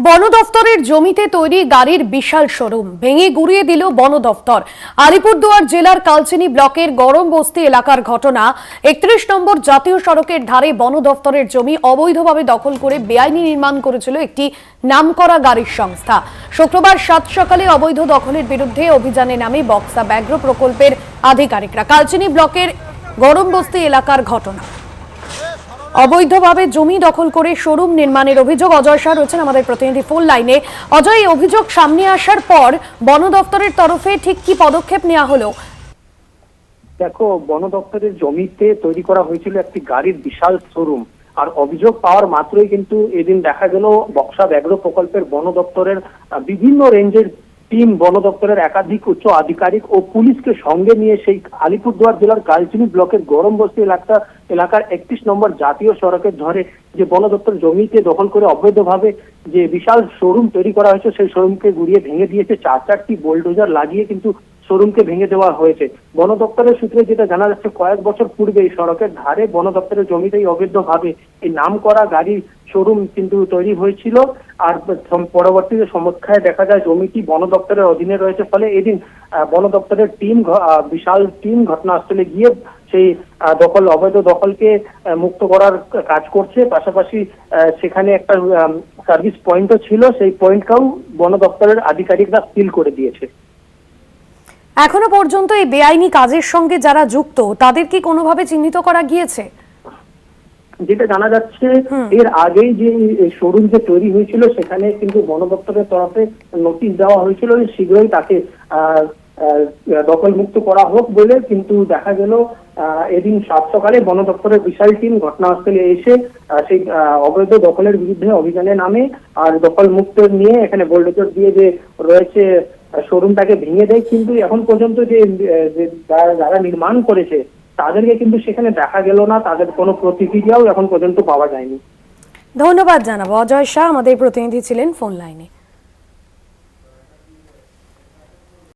বন দফতরের জমিতে তৈরি গাড়ির বিশাল শোরুম ভেঙে গুড়িয়ে দিল বন দফতর। আলিপুরদুয়ার জেলার কালচিনি ব্লকের গরম বস্তি এলাকার ঘটনা। ৩১ নম্বর জাতীয় সড়কের ধারে বন দফতরের জমি অবৈধভাবে দখল করে বেআইনি নির্মাণ করেছিল একটি নামকরা গাড়ির সংস্থা। শুক্রবার সাত সকালে অবৈধ দখলের বিরুদ্ধে অভিযানে নামে বক্সা ব্যাঘ্র প্রকল্পের আধিকারিকরা। কালচিনি ব্লকের গরম বস্তি এলাকার ঘটনা। অবৈধভাবে জমি দখল করে শোরুম নির্মাণের অভিযোগ। অজয় শাহ রয়েছেন আমাদের প্রতিনিধি ফোন লাইনে। অজয়, এই অভিযোগ সামনে আসার পর বন দপ্তরের তরফে ঠিক কি পদক্ষেপ নেওয়া হলো? দেখো, বন দপ্তরের জমিতে তৈরি করা হয়েছিল একটি গাড়ির বিশাল শোরুম। আর অভিযোগ পাওয়ার মাত্রই কিন্তু এদিন দেখা গেল বক্সা ব্যাঘ্র প্রকল্পের বন দপ্তরের বিভিন্ন রেঞ্জের টিম, বন দপ্তরের একাধিক উচ্চ আধিকারিক ও পুলিশকে সঙ্গে নিয়ে সেই আলিপুরদুয়ার জেলার কালচিনি ব্লকের গরম বস্তি এলাকার ৩১ নম্বর জাতীয় সড়কের ধরে যে বন দপ্তর জমিতে দখল করে অবৈধভাবে যে বিশাল শোরুম তৈরি করা হয়েছে সেই শোরুমকে গুড়িয়ে ভেঙে দিয়েছে। চারটি বোলডোজার লাগিয়ে কিন্তু শোরুমকে ভেঙে দেওয়া হয়েছে। বন দপ্তরের সূত্রে যেটা জানা যাচ্ছে, কয়েক বছর পূর্বে এই সড়কের ধারে বন দপ্তরের জমিতেই অবৈধভাবে এই নামকরা গাড়ির শোরুম কিন্তু তৈরি হয়েছিল। আর পরবর্তীতে সমীক্ষায় দেখা যায় জমিটি বন দপ্তরের অধীনে রয়েছে। ফলে এদিন বন দপ্তরের বিশাল টিম ঘটনাস্থলে গিয়ে সেই অবৈধ দখলকে মুক্ত করার কাজ করছে। পাশাপাশি সেখানে একটা সার্ভিস পয়েন্টও ছিল, সেই পয়েন্টটাও বন দপ্তরের আধিকারিকরা সিল করে দিয়েছে। এখনো পর্যন্ত এই বেআইনি কাজের সঙ্গে যারা যুক্ত তাদের কি কোনোভাবে চিহ্নিত করা গিয়েছে? যেটা জানা যাচ্ছে, এর আগেই যে শোরুম যে তৈরি হয়েছিল সেখানে কিন্তু বন দপ্তরের তরফে নোটিশ দেওয়া হয়েছিল শীঘ্রই তাকে দখল মুক্ত করা হোক বলে। কিন্তু দেখা গেল এদিন সাত সকালে বন দপ্তরের বিশাল টিম ঘটনাস্থলে এসে সেই অবৈধ দখলের বিরুদ্ধে অভিযানে নামে আর দখল মুক্ত নিয়ে এখানে বোলডোজার দিয়ে যে রয়েছে শোরুমটাকে ভেঙে দেয়। কিন্তু এখন পর্যন্ত যে যারা নির্মাণ করেছে তাদেরকে কিন্তু সেখানে দেখা গেল না, তাদের কোনো প্রতিক্রিয়াও এখন পর্যন্ত পাওয়া যায়নি। ধন্যবাদ জানাবো। অজয় শাহ আমাদের প্রতিনিধি ছিলেন ফোন লাইনে।